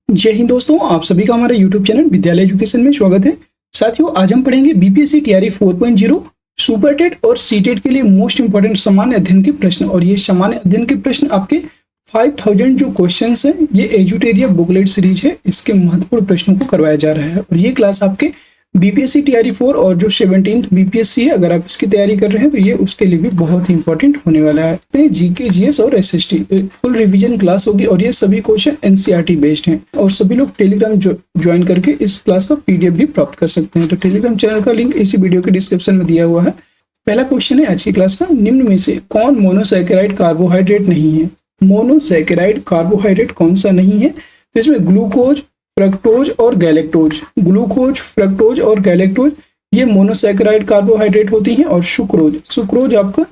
जय हिंद दोस्तों, आप सभी का हमारे YouTube चैनल विद्यालय एजुकेशन में स्वागत है। साथियों, आज हम पढ़ेंगे बीपीएससी टीआरई 4.0 सुपर टेट और सीटेट के लिए मोस्ट इंपोर्टेंट सामान्य अध्ययन के प्रश्न। और ये सामान्य अध्ययन के प्रश्न आपके 5000 जो क्वेश्चंस हैं, ये एजुटेरिया बुकलेट सीरीज है, इसके महत्वपूर्ण प्रश्नों को करवाया जा रहा है। और ये क्लास आपके बीपीएससी टीआरई 4 और जो 17th बीपीएससी है, अगर आप इसकी तैयारी कर रहे हैं तो ये उसके लिए भी बहुत ही इंपॉर्टेंट होने वाला है। जीके, जीएस और एसएसटी फुल रिवीजन क्लास होगी और ये सभी क्वेश्चन एनसीईआरटी बेस्ड हैं। और सभी लोग टेलीग्राम ज्वाइन करके इस क्लास का पीडीएफ भी प्राप्त कर सकते हैं। तो टेलीग्राम चैनल का लिंक इसी वीडियो के डिस्क्रिप्शन में दिया हुआ है। पहला क्वेश्चन है आज की क्लास का, निम्न में से कौन मोनोसैकेराइड कार्बोहाइड्रेट नहीं है? मोनोसैकेराइड कार्बोहाइड्रेट कौन सा नहीं है? तो इसमें ग्लूकोज, फ्रक्टोज और गैलेक्टोज, ग्लूकोज, फ्रक्टोज और गैलेक्टोज ये मोनोसैकेराइड कार्बोहाइड्रेट होती हैं। और सुक्रोज आपका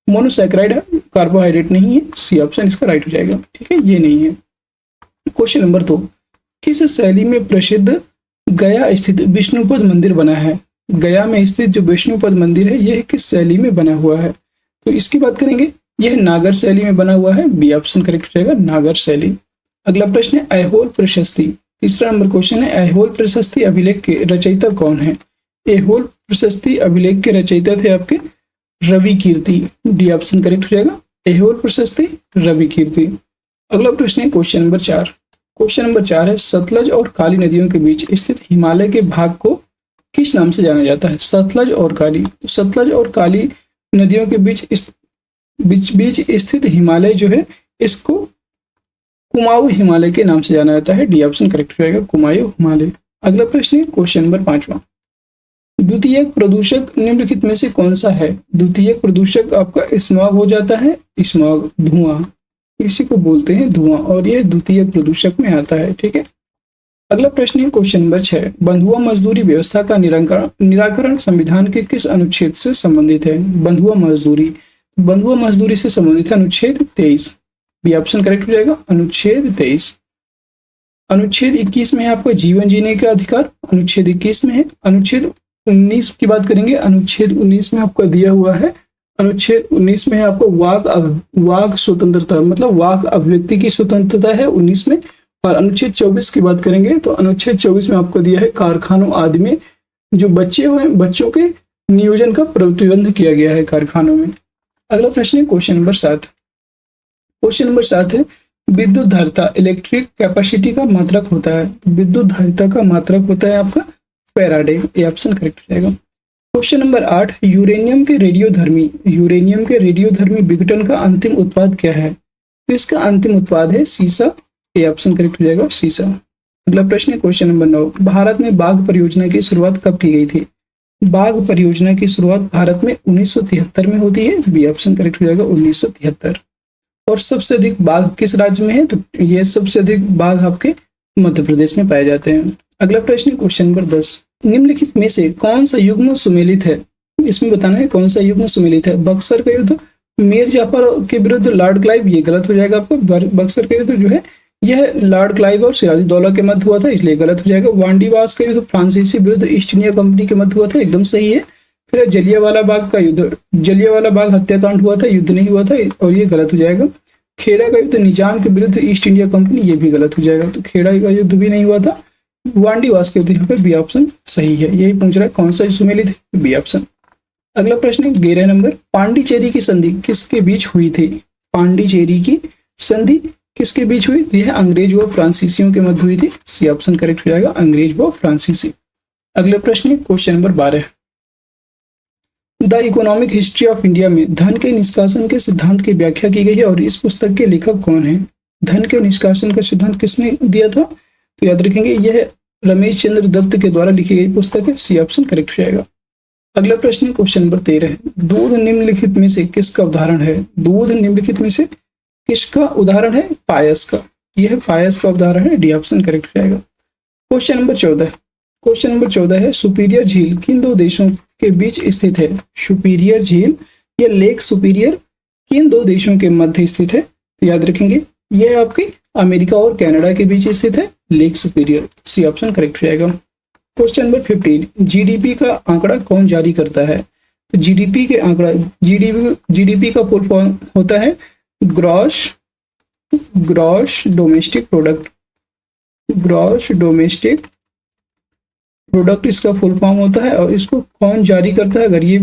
मोनोसैकेराइड कार्बोहाइड्रेट नहीं है। सी ऑप्शन इसका राइट हो जाएगा। ठीक है, ये नहीं है। क्वेश्चन नंबर 2, किस शैली में प्रसिद्ध गया स्थित विष्णुपद मंदिर बना है? गया में स्थित जो विष्णुपद मंदिर है, यह किस शैली में बना हुआ है? तो इसकी बात करेंगे, यह नागर शैली में बना हुआ है। बी ऑप्शन करेक्ट हो जाएगा, नागर शैली। अगला प्रश्न है ऐहोल प्रशस्ति। तीसरा नंबर क्वेश्चन है, ऐहोल प्रशस्ति अभिलेख के रचयिता कौन है? ऐहोल प्रशस्ति अभिलेख के रचयिता थे आपके रवि कीर्ति। डी ऑप्शन करेक्ट हो जाएगा, ऐहोल प्रशस्ति रवि कीर्ति। अगला प्रश्न है क्वेश्चन नंबर 4। क्वेश्चन नंबर 4 है, सतलज और काली नदियों के बीच स्थित हिमालय के भाग को किस नाम से जाना जाता है? सतलज और काली। सतलज और काली नदियों के बीच स्थित हिमालय जो है, इसको कुमाऊं हिमालय के नाम से जाना जाता है। डी ऑप्शन करेक्ट हो जाएगा, कुमाऊं हिमालय। अगला प्रश्न है क्वेश्चन नंबर 5वां, द्वितीयक प्रदूषक निम्नलिखित में से कौन सा है? द्वितीयक प्रदूषक आपका स्मॉग हो जाता है। स्मॉग धुआं, इसी को बोलते हैं धुआं, और यह द्वितीयक प्रदूषक में आता है। ठीक है। अगला प्रश्न है क्वेश्चन नंबर 6, बंधुआ मजदूरी व्यवस्था का निराकरण संविधान के किस अनुच्छेद से संबंधित है? बंधुआ मजदूरी से संबंधित है अनुच्छेद 23। बी ऑप्शन करेक्ट हो जाएगा, अनुच्छेद 23। अनुच्छेद 21 में है आपका जीवन जीने का अधिकार, अनुच्छेद 21 में है। अनुच्छेद 19 की बात करेंगे, अनुच्छेद 19 में आपका दिया हुआ है, अनुच्छेद 19 में है आपको वाक स्वतंत्रता, मतलब वाक अभिव्यक्ति की स्वतंत्रता है 19 में। और अनुच्छेद 24 की बात करेंगे तो अनुच्छेद 24 में आपको दिया है कारखानों आदि में जो बच्चे हुए, बच्चों के नियोजन का प्रतिबंध किया गया है कारखानों में। अगला प्रश्न है क्वेश्चन नंबर 7। क्वेश्चन नंबर 7 है, विद्युत धारिता इलेक्ट्रिक कैपेसिटी का मात्रक होता है। विद्युत धारिता का मात्रक होता है आपका फैराडे। ए ऑप्शन करेक्ट हो जाएगा। क्वेश्चन नंबर 8, यूरेनियम के रेडियोधर्मी विघटन का अंतिम उत्पाद क्या है? तो इसका अंतिम उत्पाद है सीसा। ए ऑप्शन करेक्ट हो जाएगा, सीसा। अगला प्रश्न है क्वेश्चन नंबर 9, भारत में बाघ परियोजना की शुरुआत कब की गई थी? बाघ परियोजना की शुरुआत भारत में 1973 में होती है। बी ऑप्शन करेक्ट हो जाएगा, 1973। और सबसे अधिक बाघ किस राज्य में है? तो ये सबसे अधिक बाघ आपके मध्य प्रदेश में पाए जाते हैं। अगला प्रश्न है क्वेश्चन नंबर 10, निम्नलिखित में से कौन सा युग्म सुमेलित है? इसमें बताना है कौन सा युग्म सुमेलित है। बक्सर का युद्ध मीर जाफर के विरुद्ध लॉर्ड क्लाइव, ये गलत हो जाएगा आपका। बक्सर का युद्ध जो है यह लॉर्ड क्लाइव और सिराजुद्दौला के मध्य हुआ था, इसलिए गलत हो जाएगा। वांडीवास का युद्ध फ्रांसीसी विरुद्ध ईस्ट इंडिया कंपनी के मध्य हुआ था, एकदम सही है। फिर जलियांवाला बाग का युद्ध, जलियांवाला बाग हत्याकांड हुआ था, युद्ध नहीं हुआ था, और ये गलत हो जाएगा। खेड़ा का युद्ध निजाम के विरुद्ध ईस्ट इंडिया कंपनी, ये भी गलत हो जाएगा, तो खेड़ा का युद्ध भी नहीं हुआ था। वांडीवास के युद्ध, यहाँ पे बी ऑप्शन सही है। यही पूछ रहा है कौन सा सुमेलित है, बी ऑप्शन। अगला प्रश्न है 11 नंबर, पांडिचेरी की संधि किसके बीच हुई थी? पांडिचेरी की संधि किसके बीच हुई? यह अंग्रेज व फ्रांसीसियों के मध्य हुई थी। सी ऑप्शन करेक्ट हो जाएगा, अंग्रेज व फ्रांसीसी। अगले प्रश्न है question number 12, the economic history of India में धन के निष्कासन के सिद्धांत की व्याख्या की गई है, और इस पुस्तक के लेखक कौन है? धन के निष्कासन का सिद्धांत किसने दिया था? तो याद रखेंगे, यह रमेश चंद्र दत्त के द्वारा लिखी गई पुस्तक है। सी ऑप्शन करेक्ट हो जाएगा। अगला प्रश्न है क्वेश्चन नंबर 13, दूध निम्नलिखित में से किसका उदाहरण है? दूध निम्नलिखित में से किसका उदाहरण है? पायस का। यह पायस का उदाहरण है। डी ऑप्शन करेक्ट हो जाएगा। क्वेश्चन नंबर 14 है, सुपीरियर झील किन दो देशों के बीच स्थित है? सुपीरियर झील या लेक सुपीरियर किन दो देशों के मध्य स्थित है? याद रखेंगे, यह आपकी अमेरिका और कनाडा के बीच स्थित है, Lake Superior. C option correct हो जाएगा। क्वेश्चन नंबर 15, जीडीपी का आंकड़ा कौन जारी करता है? तो जीडीपी का फुल फॉर्म होता है gross domestic product. Gross domestic product इसका फुल फॉर्म होता है, और इसको कौन जारी करता है अगर ये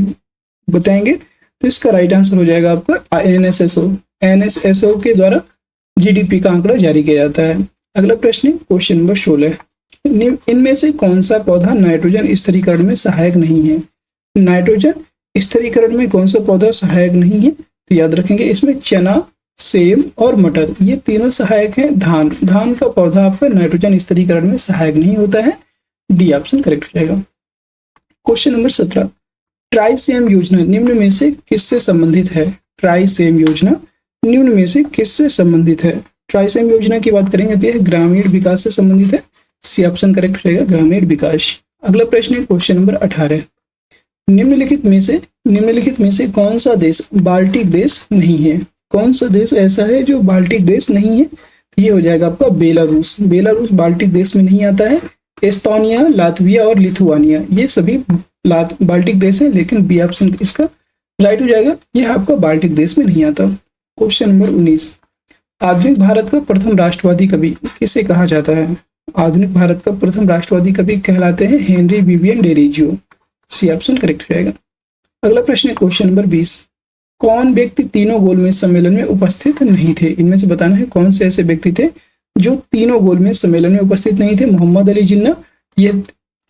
बताएंगे तो इसका राइट आंसर हो जाएगा आपका एनएसएसओ। एनएसएसओ के द्वारा जीडीपी का आंकड़ा जारी किया जाता है। अगला प्रश्न है क्वेश्चन नंबर 16, इनमें से कौन सा पौधा नाइट्रोजन स्थिरीकरण में सहायक नहीं है? नाइट्रोजन स्थिरीकरण में कौन सा पौधा सहायक नहीं है? तो याद रखेंगे इसमें चना, सेब और मटर ये तीनों सहायक हैं। धान का पौधा आपका नाइट्रोजन स्थिरीकरण में सहायक नहीं होता है। डी ऑप्शन करेक्ट हो जाएगा। क्वेश्चन नंबर 17, ट्राइसेम योजना निम्न में से किससे संबंधित है? ट्राइसेम योजना निम्न में से किससे संबंधित है? ट्राइसेम योजना की बात करेंगे तो यह ग्रामीण विकास से संबंधित है। सी ऑप्शन करेक्ट हो जाएगा, ग्रामीण विकास। अगला प्रश्न है क्वेश्चन नंबर 18, निम्नलिखित में से कौन सा देश बाल्टिक देश नहीं है? कौन सा देश ऐसा है जो बाल्टिक देश नहीं है? तो ये हो जाएगा आपका बेलारूस। बेलारूस बाल्टिक देश में नहीं आता है। एस्टोनिया, लातविया और लिथुआनिया ये सभी बाल्टिक देश है, लेकिन बी ऑप्शन इसका राइट हो जाएगा, यह आपका बाल्टिक देश में नहीं आता। क्वेश्चन नंबर 19, आधुनिक भारत का प्रथम राष्ट्रवादी कवि किसे कहा जाता है? आधुनिक भारत का प्रथम राष्ट्रवादी कवि कहलाते हैं Henry Vivian Derozio. C option correct हो जाएगा। अगला प्रश्न है क्वेश्चन नंबर 20, कौन व्यक्ति तीनों गोलमेज सम्मेलन में उपस्थित नहीं थे? इनमें से बताना है कौन से ऐसे व्यक्ति थे जो तीनों गोलमेज सम्मेलन में उपस्थित नहीं थे। मोहम्मद अली जिन्ना ये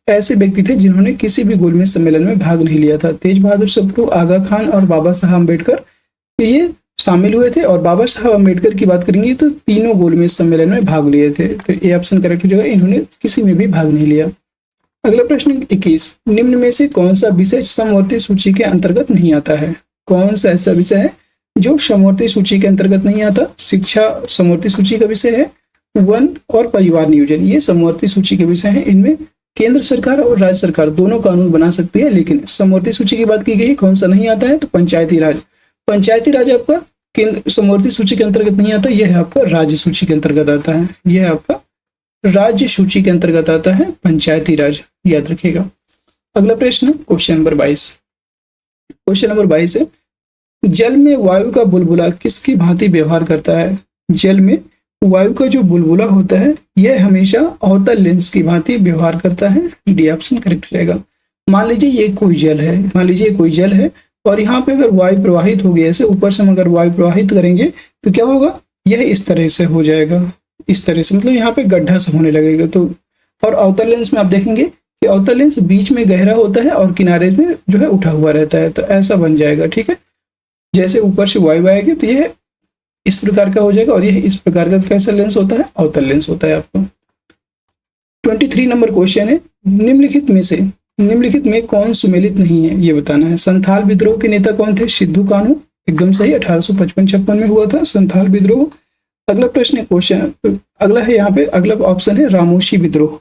ऐसे व्यक्ति थे जिन्होंने किसी भी गोलमेज सम्मेलन में भाग नहीं लिया था। तेज बहादुर सप्रू, आगा खान और बाबा साहब अम्बेडकर ये शामिल हुए थे। और बाबा साहब अम्बेडकर की बात करेंगे तो तीनों गोलमेज सम्मेलन में भाग लिए थे। तो ए ऑप्शन करेक्ट हो जाएगा, इन्होंने किसी में भी भाग नहीं लिया। अगला प्रश्न 21, निम्न में से कौन सा विषय समवर्ती सूची के अंतर्गत नहीं आता है? कौन सा ऐसा विषय है जो समवर्ती सूची के अंतर्गत नहीं आता? शिक्षा समवर्ती सूची का विषय है, वन और परिवार नियोजन ये समवर्ती सूची के विषय हैं। इनमें केंद्र सरकार और राज्य सरकार दोनों कानून बना सकती है, लेकिन समवर्ती सूची की बात की गई कौन सा नहीं आता है? तो पंचायती राज। पंचायती राज आपका केंद्र समवर्ती सूची के अंतर्गत नहीं आता, यह आपका राज्य सूची के अंतर्गत आता है। यह आपका राज्य सूची के अंतर्गत आता है पंचायती राज, याद रखिएगा। अगला प्रश्न क्वेश्चन नंबर 22। क्वेश्चन नंबर 22 है, जल में वायु का बुलबुला किसकी भांति व्यवहार करता है? जल में वायु का जो बुलबुला होता है यह हमेशा अवतल लेंस की भांति व्यवहार करता है। डी ऑप्शन करेक्ट हो जाएगा। मान लीजिए ये कोई जल है और यहाँ पे अगर वायु प्रवाहित होगी, ऐसे ऊपर से हम अगर वायु प्रवाहित करेंगे तो क्या होगा? यह इस तरह से हो जाएगा, इस तरह से, मतलब यहाँ पे गड्ढा से होने लगेगा। तो और अवतल लेंस में आप देखेंगे कि अवतल लेंस बीच में गहरा होता है और किनारे में जो है उठा हुआ रहता है, तो ऐसा बन जाएगा। ठीक है, जैसे ऊपर से वायु आएगी तो यह इस प्रकार का हो जाएगा, और यह इस प्रकार का कैसा लेंस होता है? अवतल लेंस होता है आपको। 23 नंबर क्वेश्चन है, निम्नलिखित में कौन सुमेलित नहीं है ये बताना है। संथाल विद्रोह के नेता कौन थे? सिद्धू कान्हू, एकदम सही, 1855-56 में हुआ था संथाल विद्रोह। अगला प्रश्न है अगला है यहाँ पे अगला ऑप्शन है रामोशी विद्रोह।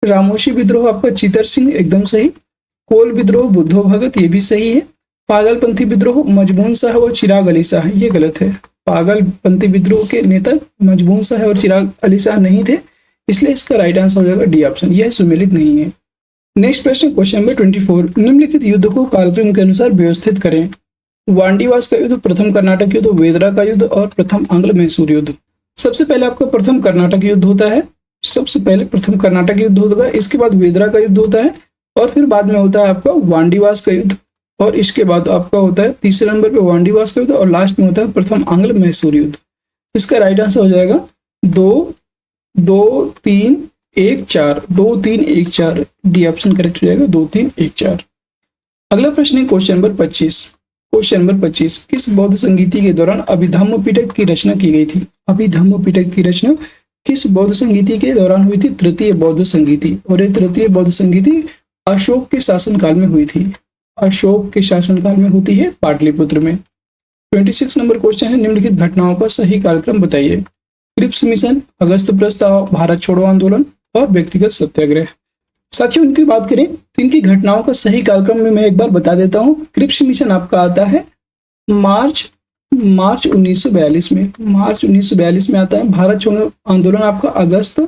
रामोशी विद्रोह आपका चितर सिंह, एकदम सही। कोल विद्रोह बुद्धो भगत, ये भी सही है। पागलपंथी विद्रोह मजबून शाह और चिराग अली शाह, ये गलत है। पागलपंथी विद्रोह के नेता मजबून शाह और चिराग अली शाह नहीं थे, इसलिए इसका राइट आंसर हो जाएगा डी ऑप्शन, यह सुमेलित नहीं है। नेक्स्ट प्रश्न क्वेश्चन नंबर 24, निम्नलिखित युद्ध को कालक्रम के अनुसार व्यवस्थित करें। वांडीवास का युद्ध, प्रथम कर्नाटक युद्ध, वेदरा का युद्ध और प्रथम आंग्ल मैसूर युद्ध। सबसे पहले आपका प्रथम कर्नाटक युद्ध होता है, इसके बाद वेदरा का युद्ध होता है, और फिर बाद में होता है आपका वांडीवास का युद्ध, और इसके बाद आपका होता है तीसरे नंबर पे वांडीवास का युद्ध, और लास्ट में होता है प्रथम आंग्ल मैसूर युद्ध। इसका राइट आंसर हो जाएगा 2-3-1-4 डी ऑप्शन करेक्ट हो जाएगा, 2-3-1-4। अगला प्रश्न है क्वेश्चन नंबर 25। किस बौद्ध संगीति के दौरान अभिधम्म पिटक की रचना की गई थी? अभिधम्म पिटक की रचना किस बौद्ध संगीति के दौरान हुई थी? तृतीय बौद्ध संगीति, और ये तृतीय बौद्ध संगीति अशोक के शासनकाल में हुई थी। अशोक के शासनकाल में होती है पाटलिपुत्र में। 26 नंबर क्वेश्चन है, निम्नलिखित घटनाओं का सही कालक्रम बताइए। क्रिप्स मिशन, अगस्त प्रस्ताव, भारत छोड़ो आंदोलन और व्यक्तिगत सत्याग्रह। साथियों, इनकी बात करें तो इनकी घटनाओं का सही कालक्रम में मैं एक बार बता देता हूँ। क्रिप्स मिशन आपका आता है मार्च 1942 में, मार्च 1942 में आता है। भारत छोड़ो आंदोलन आपका अगस्त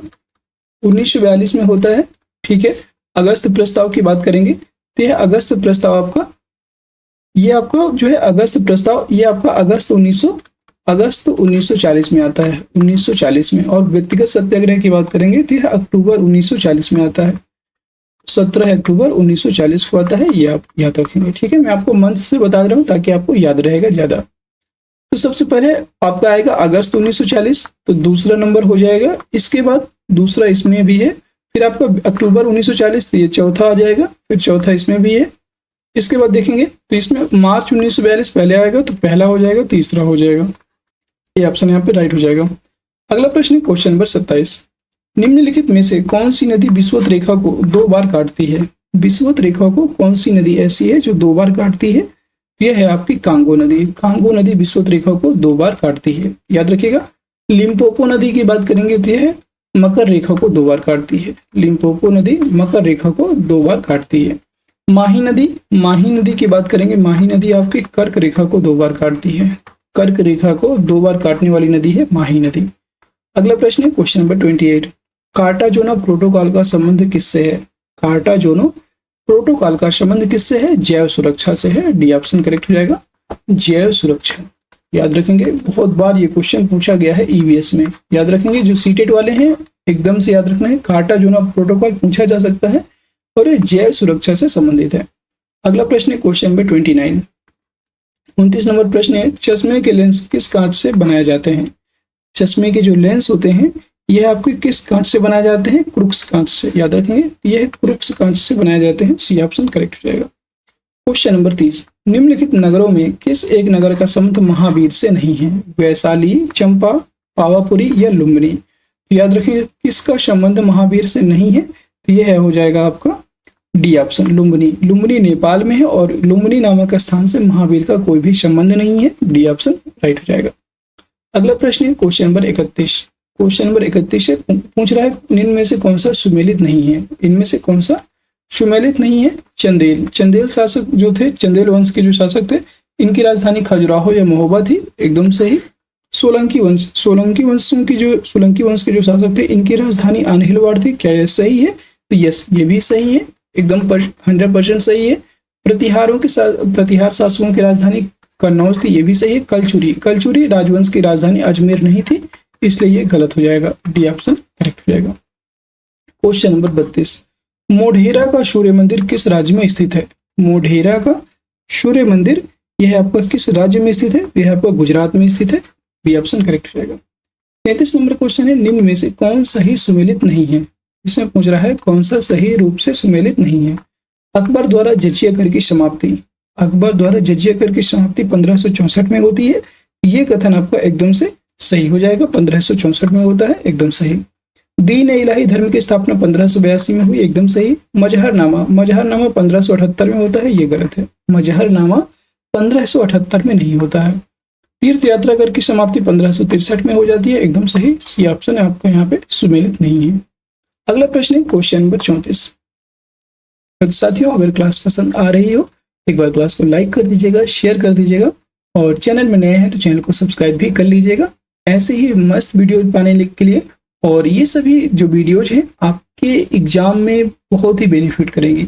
1942 में होता है। ठीक है, अगस्त प्रस्ताव की बात करेंगे तो यह अगस्त प्रस्ताव आपका, ये आपका जो है अगस्त प्रस्ताव, ये आपका अगस्त अगस्त 1940 में आता है, 1940 में। और व्यक्तिगत सत्याग्रह की बात करेंगे तो यह अक्टूबर 1940 में आता है, 17 अक्टूबर 1940 को आता है, ये आप याद रखेंगे। ठीक है, मैं आपको मंथ से बता रहा हूँ ताकि आपको याद रहेगा ज्यादा। तो सबसे पहले आपका आएगा अगस्त 1940, तो दूसरा नंबर हो जाएगा। इसके बाद दूसरा इसमें भी है, फिर आपका अक्टूबर 1940, तो ये चौथा आ जाएगा, फिर चौथा इसमें भी है। इसके बाद देखेंगे तो इसमें मार्च 1942 पहले आएगा, तो पहला हो जाएगा, तीसरा हो जाएगा, ये ऑप्शन यहाँ पे राइट हो जाएगा। अगला प्रश्न है क्वेश्चन नंबर 27। निम्नलिखित में से कौन सी नदी विषुवत रेखा को 2 बार काटती है? विषुवत रेखा को कौन सी नदी ऐसी है जो 2 बार काटती है? यह है आपकी कांगो नदी। कांगो नदी विषुवत रेखा को 2 बार काटती है, याद रखिएगा। लिम्पोपो नदी की बात करेंगे तो यह मकर रेखा को 2 बार काटती है। लिम्पोपो नदी मकर रेखा को 2 बार काटती है। माही नदी की बात करेंगे, माही नदी आपकी कर्क रेखा को 2 बार काटती है। कर्क रेखा को 2 बार काटने वाली नदी है माही नदी। अगला प्रश्न है क्वेश्चन नंबर 28। कार्टाजोना प्रोटोकॉल का संबंध किससे है? कार्टाजोना प्रोटोकॉल का संबंध किससे है? जैव सुरक्षा से है, डी ऑप्शन करेक्ट हो जाएगा, जैव सुरक्षा। याद रखेंगे, बहुत बार ये क्वेश्चन पूछा गया है ईवीएस में, याद रखेंगे। जो सीटेट वाले हैं एकदम से याद रखना है, कार्टाजोना प्रोटोकॉल पूछा जा सकता है और ये जैव सुरक्षा से संबंधित है। अगला प्रश्न है क्वेश्चन नंबर 29। 29 नंबर प्रश्न है, चश्मे के लेंस किस कांच से बनाए जाते हैं? चश्मे के जो लेंस होते हैं यह आपके किस कांच से बनाए जाते हैं? क्रुक्स कांच से, याद रखेंगे, यह क्रुक्स कांच से बनाए जाते हैं, सी ऑप्शन करेक्ट हो जाएगा। Question number 30। निम्नलिखित नगरों में किस एक नगर का संबंध महावीर से नहीं है? वैशाली, चंपा, पावापुरी या लुम्बिनी? याद रखेंगे किसका संबंध महावीर से नहीं है, तो यह हो जाएगा आपका डी ऑप्शन, लुम्बिनी। लुम्बिनी नेपाल में है और लुम्बिनी नामक स्थान से महावीर का कोई भी संबंध नहीं है, डी ऑप्शन राइट हो जाएगा। अगला प्रश्न है क्वेश्चन नंबर 31। क्वेश्चन नंबर 31 से पूछ रहा है इनमें में से कौन सा सुमेलित नहीं है? इनमें से कौन सा सुमेलित नहीं है? चंदेल। चंदेल शासक जो थे, चंदेल वंश के जो शासक थे, इनकी राजधानी खजुराहो या महोबा थी, एकदम सही। सोलंकी वंश के जो शासक थे, इनकी राजधानी अनहिलवाड़ थी, क्या यह सही है? तो यस, ये भी सही है, एकदम 100% सही है। प्रतिहार शासकों की राजधानी कन्नौज थी, ये भी सही है। कलचुरी राजवंश की राजधानी अजमेर नहीं थी, इसलिए ये गलत हो जाएगा, डी ऑप्शन करेक्ट हो जाएगा। Question number 32। मोढेरा का सूर्य मंदिर किस राज्य में स्थित है? मोढेरा का सूर्य मंदिर यह आपका किस राज्य में स्थित है? यह आपका गुजरात में स्थित है, बी ऑप्शन करेक्ट हो जाएगा। 33 नंबर क्वेश्चन है, निम्न में से कौन सही सुमेलित नहीं है? इसमें पूछ रहा है कौन सा सही रूप से सुमेलित नहीं है? अकबर द्वारा जजिया कर की समाप्ति, अकबर द्वारा जजिया कर की समाप्ति 1564 में होती है, ये कथन आपका एकदम से सही हो जाएगा, 1564 में होता है, एकदम सही। दीन इलाही धर्म की स्थापना 1582 में हुई, एकदम सही। मजहरनामा 1578 में होता है, ये गलत है, मजहरनामा 1578 में नहीं होता है। तीर्थ यात्रा कर की समाप्ति 1563 में हो जाती है, एकदम सही, सी ऑप्शन आपका यहाँ पे सुमेलित नहीं है। अगला प्रश्न है क्वेश्चन नंबर 34। तो साथियों, अगर क्लास पसंद आ रही हो एक बार क्लास को लाइक कर दीजिएगा, शेयर कर दीजिएगा और चैनल में नए हैं तो चैनल को सब्सक्राइब भी कर लीजिएगा, ऐसे ही मस्त वीडियो पाने के लिए। और ये सभी जो वीडियोज हैं आपके एग्जाम में बहुत ही बेनिफिट करेंगी,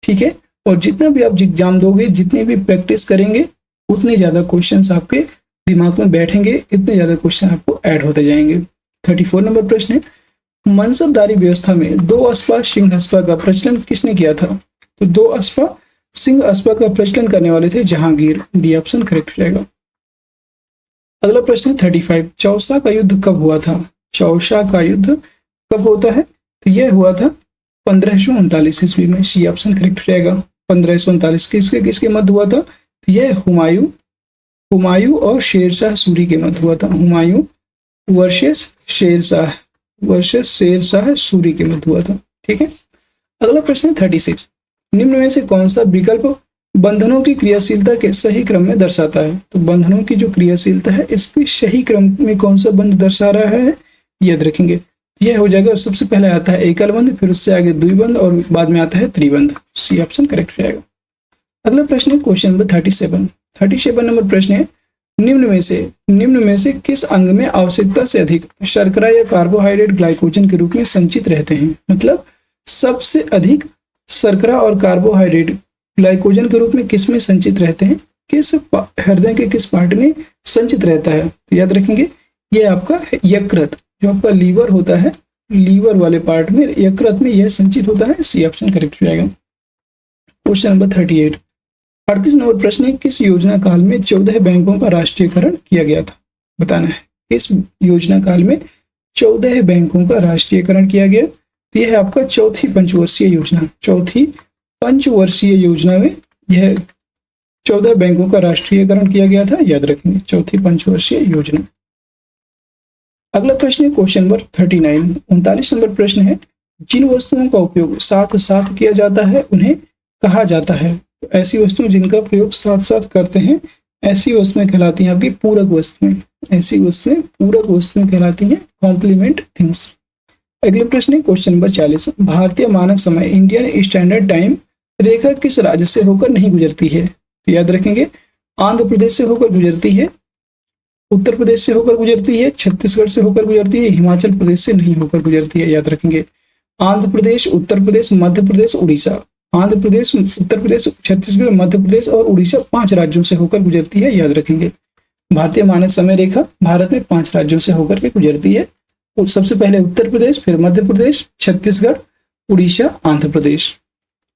ठीक है। और जितना भी आप एग्जाम दोगे, जितने भी प्रैक्टिस करेंगे, उतने ज़्यादा क्वेश्चंस आपके दिमाग में बैठेंगे, इतने ज़्यादा क्वेश्चन आपको ऐड होते जाएंगे। 34 नंबर प्रश्न है, मनसबदारी व्यवस्था में 2 अस्पा सिंह अस्पा का प्रचलन किसने किया था? तो 2 अस्पा सिंह अस्पा का प्रचलन करने वाले थे जहांगीर, डी ऑप्शन करेक्ट हो जाएगा। अगला प्रश्न है 35। चौसा का युद्ध कब हुआ था? चौसा का युद्ध कब होता है? तो यह हुआ था 1539 ईस्वी में, सी ऑप्शन करेक्ट हो जाएगा। 1539 किसके मध्य हुआ था? तो यह हुमायूं और शेरशाह सूरी के मध्य हुआ था। हुमायूं वर्सेस शेरशाह सूरी के मध्य हुआ था, ठीक है। अगला प्रश्न है 36। निम्न में से कौन सा विकल्प बंधनों की क्रियाशीलता के सही क्रम में दर्शाता है? तो बंधनों की जो क्रियाशीलता है इसके सही क्रम में कौन सा बंध दर्शा रहा है, याद रखेंगे। यह हो जाएगा, सबसे पहले आता है एकल बंध, फिर उससे आगे द्विबंध और बाद में आता है त्रिबंध, सी ऑप्शन करेक्ट हो जाएगा। अगला प्रश्न है क्वेश्चन नंबर 37 नंबर प्रश्न है, निम्न में से किस अंग में आवश्यकता से अधिक शर्करा या कार्बोहाइड्रेट ग्लाइकोजन के रूप में संचित रहते हैं? मतलब सबसे अधिक शर्करा और कार्बोहाइड्रेट ग्लाइकोजन के रूप में किस में संचित रहते हैं? हृदय के किस पार्ट में संचित रहता है? तो याद रखेंगे ये आपका यकृत, जो आपका लीवर होता है, लीवर वाले पार्ट में यकृत में यह संचित होता है। सी ऑप्शन करेक्ट हो जाएगा। क्वेश्चन नंबर 38, 38 नंबर प्रश्न है, किस योजना काल में 14 बैंकों का राष्ट्रीयकरण किया गया था? बताना है इस योजना काल में 14 बैंकों का राष्ट्रीयकरण किया गया। तो यह है आपका चौथी पंचवर्षीय योजना। चौथी पंचवर्षीय योजना में यह 14 बैंकों का राष्ट्रीयकरण किया गया था। याद रखेंगे चौथी पंचवर्षीय योजना। अगला प्रश्न है क्वेश्चन नंबर 39, 39 नंबर प्रश्न है, जिन वस्तुओं का उपयोग साथ साथ किया जाता है उन्हें कहा जाता है? तो ऐसी वस्तुएं जिनका प्रयोग साथ साथ करते हैं, ऐसी वस्तुएं कहलाती हैं आपकी पूरक वस्तुएं। ऐसी वस्तुएं पूरक वस्तुएं कहलाती हैं, कॉम्प्लीमेंट थिंग्स। अगले प्रश्न है क्वेश्चन नंबर 40, भारतीय मानक समय इंडियन स्टैंडर्ड टाइम रेखा किस राज्य से होकर नहीं गुजरती है? तो याद रखेंगे आंध्र प्रदेश से होकर गुजरती है, उत्तर प्रदेश से होकर गुजरती है, छत्तीसगढ़ से होकर गुजरती है, हिमाचल प्रदेश से नहीं होकर गुजरती है। याद रखेंगे आंध्र प्रदेश, उत्तर प्रदेश, मध्य प्रदेश, उड़ीसा। आंध्र प्रदेश, उत्तर प्रदेश, छत्तीसगढ़, मध्य प्रदेश और उड़ीसा 5 राज्यों से होकर गुजरती है। याद रखेंगे भारतीय मानक समय रेखा भारत में 5 राज्यों से होकर के गुजरती है। सबसे पहले उत्तर प्रदेश, फिर मध्य प्रदेश, छत्तीसगढ़, उड़ीसा, आंध्र प्रदेश।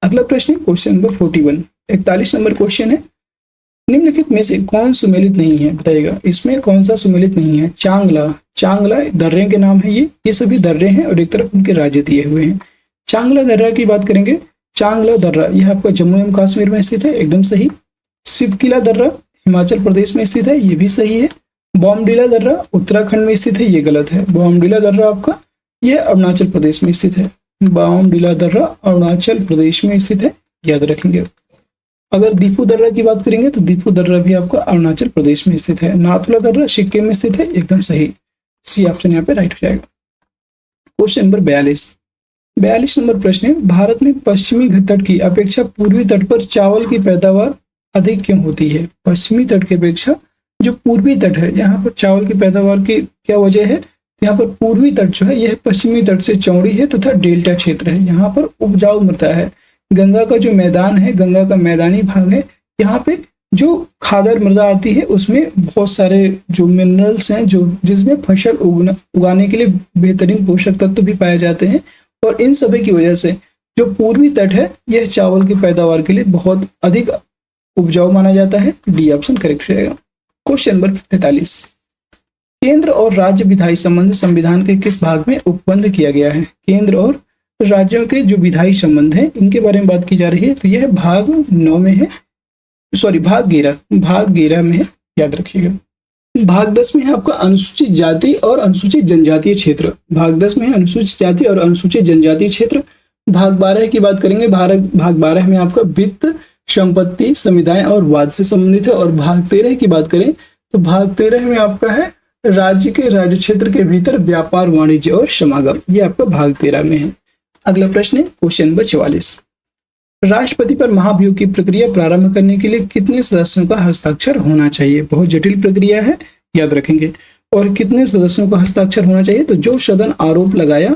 अगला प्रश्न है क्वेश्चन नंबर 41, 41 नंबर क्वेश्चन है, निम्नलिखित में से कौन सुमेलित नहीं है? बताइएगा इसमें कौन सा सुमेलित नहीं है? चांगला, चांगला दर्रे के नाम है, ये सभी दर्रे हैं और एक तरफ उनके राज्य दिए हुए हैं। चांगला दर्रा की बात करेंगे, चांगला दर्रा यह आपका जम्मू एवं कश्मीर में स्थित है, एकदम सही। सिवकिला दर्रा हिमाचल प्रदेश में स्थित है, ये भी सही है। बॉमडिला दर्रा उत्तराखंड में स्थित है, ये गलत है। बॉमडिला दर्रा आपका यह अरुणाचल प्रदेश में स्थित है। बॉमडिला दर्रा अरुणाचल प्रदेश में स्थित है, याद रखेंगे। अगर दीपू दर्रा की बात करेंगे तो दीपू दर्रा भी आपका अरुणाचल प्रदेश में स्थित है। नाथुला दर्रा सिक्किम में स्थित है, एकदम सही। सी ऑप्शन यहाँ पे राइट हो जाएगा। क्वेश्चन नंबर 42 नंबर प्रश्न है, भारत में पश्चिमी तट की अपेक्षा पूर्वी तट पर चावल की पैदावार अधिक क्यों होती है? पश्चिमी तट की अपेक्षा जो पूर्वी तट है यहाँ पर चावल की पैदावार की क्या वजह है? यहाँ पर पूर्वी तट जो है यह पश्चिमी तट से चौड़ी है तथा डेल्टा क्षेत्र है, यहाँ पर उपजाऊ मृदा है। गंगा का जो मैदान है, गंगा का मैदानी भाग है, यहाँ पे जो खादर मृदा आती है उसमें बहुत सारे जो मिनरल्स हैं जो जिसमें फसल उगाने के लिए बेहतरीन पोषक तत्व भी पाए जाते हैं, और इन सभी की वजह से जो पूर्वी तट है यह चावल की पैदावार के लिए बहुत अधिक उपजाऊ माना जाता है। डी ऑप्शन करेक्ट रहेगा। क्वेश्चन नंबर 43, केंद्र और राज्य विधायी संबंध संविधान के किस भाग में उपबंध किया गया है? केंद्र और राज्यों के जो विधायी संबंध हैं इनके बारे में बात की जा रही है, तो यह भाग 9 में है, सॉरी भाग 11 में है, याद रखिएगा। भाग 10 में है आपका अनुसूचित जाति और अनुसूचित जनजातीय क्षेत्र। भाग 10 में है अनुसूचित जाति और अनुसूचित जनजातीय क्षेत्र। भाग 12 की बात करेंगे, भाग 12 में आपका वित्त, संपत्ति, समुदाय और वाद से संबंधित है। और भाग 13 की बात करें तो भाग 13 में आपका है राज्य के राज्य क्षेत्र के भीतर व्यापार, वाणिज्य और समागम, ये आपका भाग 13 में है। अगला प्रश्न है क्वेश्चन नंबर 44, राष्ट्रपति पर महाभियोग की प्रक्रिया प्रारंभ करने के लिए कितने सदस्यों का हस्ताक्षर होना चाहिए? बहुत जटिल प्रक्रिया है, याद रखेंगे। और कितने सदस्यों का हस्ताक्षर होना चाहिए? तो जो सदन आरोप लगाया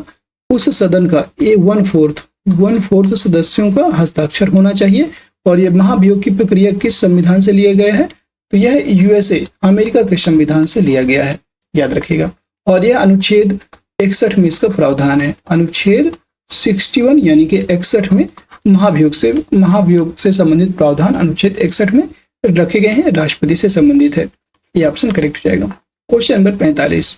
उस सदन का 1/4 सदस्यों का हस्ताक्षर होना चाहिए। और यह महाभियोग की प्रक्रिया किस संविधान से लिया गया है? तो यह यूएसए अमेरिका के संविधान से लिया गया है, याद रखिएगा। और यह अनुच्छेद 61 में इसका प्रावधान है। अनुच्छेद 61 यानी कि 61 में महाभियोग से संबंधित प्रावधान अनुच्छेद 61 में रखे गए हैं, राष्ट्रपति से संबंधित है। ये ऑप्शन करेक्ट हो जाएगा। क्वेश्चन नंबर 45,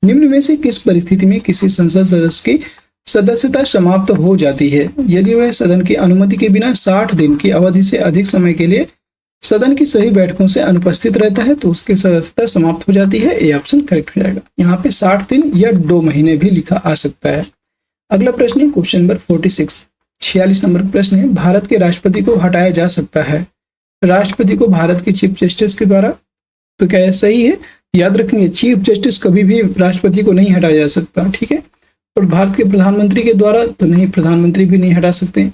निम्न में से किस परिस्थिति में किसी संसद सदस्य की सदस्यता समाप्त हो जाती है? यदि वह सदन की अनुमति के बिना 60 दिन की अवधि से अधिक समय के लिए सदन की सभी बैठकों से अनुपस्थित रहता है तो उसकी सदस्यता समाप्त हो जाती है। ये ऑप्शन करेक्ट हो जाएगा। यहाँ पे 60 दिन या 2 महीने भी लिखा आ सकता है। अगला प्रश्न है क्वेश्चन नंबर 46, 46 नंबर प्रश्न है, भारत के राष्ट्रपति को हटाया जा सकता है राष्ट्रपति को भारत के चीफ जस्टिस के द्वारा? तो क्या यह सही है? याद रखेंगे चीफ जस्टिस कभी भी राष्ट्रपति को नहीं हटाया जा सकता, ठीक है। और भारत के प्रधानमंत्री के द्वारा तो नहीं, प्रधानमंत्री भी नहीं हटा सकते।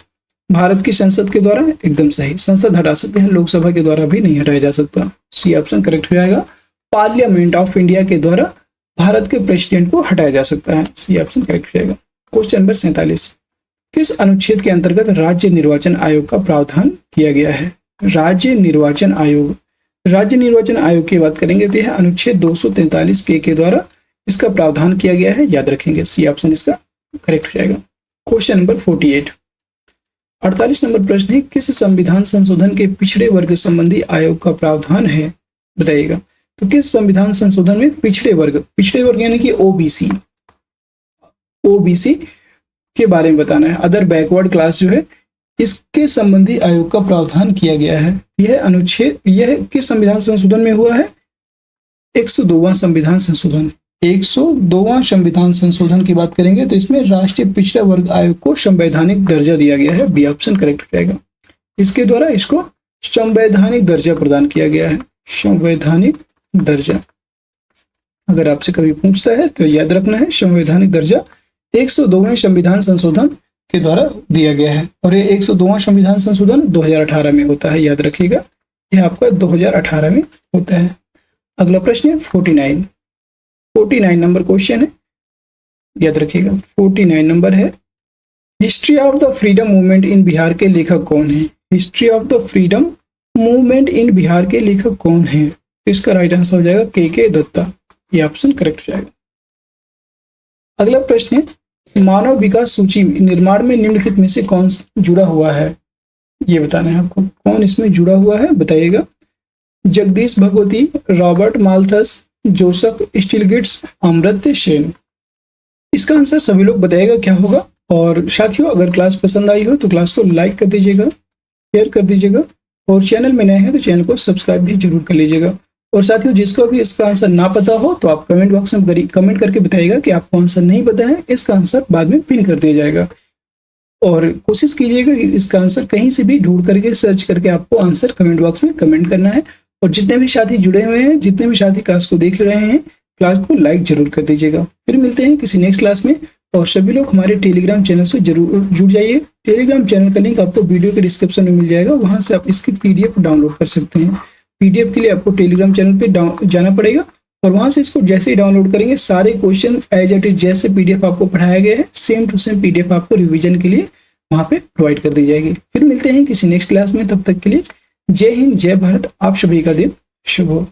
भारत की संसद के द्वारा एकदम सही, संसद हटा सकते हैं, लोकसभा के द्वारा भी नहीं हटाया जा सकता। सी ऑप्शन करेक्ट हो जाएगा। पार्लियामेंट ऑफ इंडिया के द्वारा भारत के प्रेसिडेंट को हटाया जा सकता है। सी ऑप्शन करेक्ट हो जाएगा। क्वेश्चन नंबर 47, किस अनुच्छेद के अंतर्गत राज्य निर्वाचन आयोग का प्रावधान किया गया है? राज्य निर्वाचन आयोग। राज्य निर्वाचन आयोग की बात करेंगे तो यह अनुच्छेद 243 के द्वारा इसका प्रावधान किया गया है, याद रखेंगे। सी ऑप्शन इसका करेक्ट हो जाएगा। क्वेश्चन नंबर 48, 48 नंबर प्रश्न है, किस संविधान संशोधन के पिछड़े वर्ग संबंधी आयोग का प्रावधान है, बताइएगा। तो किस संविधान संशोधन में पिछड़े वर्ग यानी कि ओबीसी के बारे में बताना है, अदर बैकवर्ड क्लास जो है, इसके संबंधी आयोग का प्रावधान किया गया है। यह किस संविधान संशोधन में हुआ है? 102वां संविधान संशोधन। 102वां संविधान संशोधन की बात करेंगे तो इसमें राष्ट्रीय पिछड़ा वर्ग आयोग को संवैधानिक दर्जा दिया गया है। बी ऑप्शन करेक्ट हो जाएगा। इसके द्वारा इसको संवैधानिक दर्जा प्रदान किया गया है, संवैधानिक दर्जा। अगर आपसे कभी पूछता है तो याद रखना है, संवैधानिक दर्जा 102वें संविधान संशोधन के द्वारा दिया गया है। और ये 102वां संविधान संशोधन 2018 में होता है, याद रखिएगा। यह आपका 2018 में होता है। अगला प्रश्न है 49 नंबर क्वेश्चन है, याद रखिएगा। 49 नंबर है, history of the freedom movement in Bihar के लेखक कौन है? History of the freedom movement in Bihar के लेखक कौन है? इसका राइट आंसर हो जाएगा के दत्ता। ये ऑप्शन करेक्ट हो जाएगा। अगला प्रश्न है, मानव विकास सूची निर्माण में निम्नलिखित में से कौन जुड़ा हुआ है, ये बताना है आपको। कौन इसमें जुड़ा हुआ है, बताइएगा। Jagdish Bhagwati, Robert Malthus, Joseph Stiglitz, Amartya Sen. इसका आंसर सभी लोग बताइएगा क्या होगा। और साथियों, अगर क्लास पसंद आई हो तो क्लास को लाइक कर दीजिएगा, शेयर कर दीजिएगा, और चैनल में नए हैं तो चैनल को सब्सक्राइब भी जरूर कर लीजिएगा। और साथियों, जिसको भी इसका आंसर ना पता हो तो आप कमेंट बॉक्स में कमेंट करके बताइएगा कि आपको आंसर नहीं पता है। इसका आंसर बाद में पिन कर दिया जाएगा। और कोशिश कीजिएगा कि इसका आंसर कहीं से भी ढूंढ करके सर्च करके आपको आंसर कमेंट बॉक्स में कमेंट करना है। और जितने भी साथी जुड़े हुए हैं, जितने भी साथी क्लास को देख रहे हैं, क्लास को लाइक जरूर कर दीजिएगा। फिर मिलते हैं किसी नेक्स्ट क्लास में। और सभी लोग हमारे टेलीग्राम चैनल से जरूर जुड़ जाइए। टेलीग्राम चैनल का लिंक आपको वीडियो के डिस्क्रिप्शन में मिल जाएगा, वहां से आप इसकी PDF डाउनलोड कर सकते हैं। PDF के लिए आपको टेलीग्राम चैनल पे जाना पड़ेगा, और वहां से इसको जैसे ही डाउनलोड करेंगे, सारे क्वेश्चन एज इट इज जैसे PDF आपको पढ़ाया गया है, सेम टू सेम PDF आपको रिवीजन के लिए वहां पे प्रोवाइड कर दी जाएगी। फिर मिलते हैं किसी नेक्स्ट क्लास में, तब तक के लिए जय हिंद, जय भारत। आप सभी का दिन शुभ हो।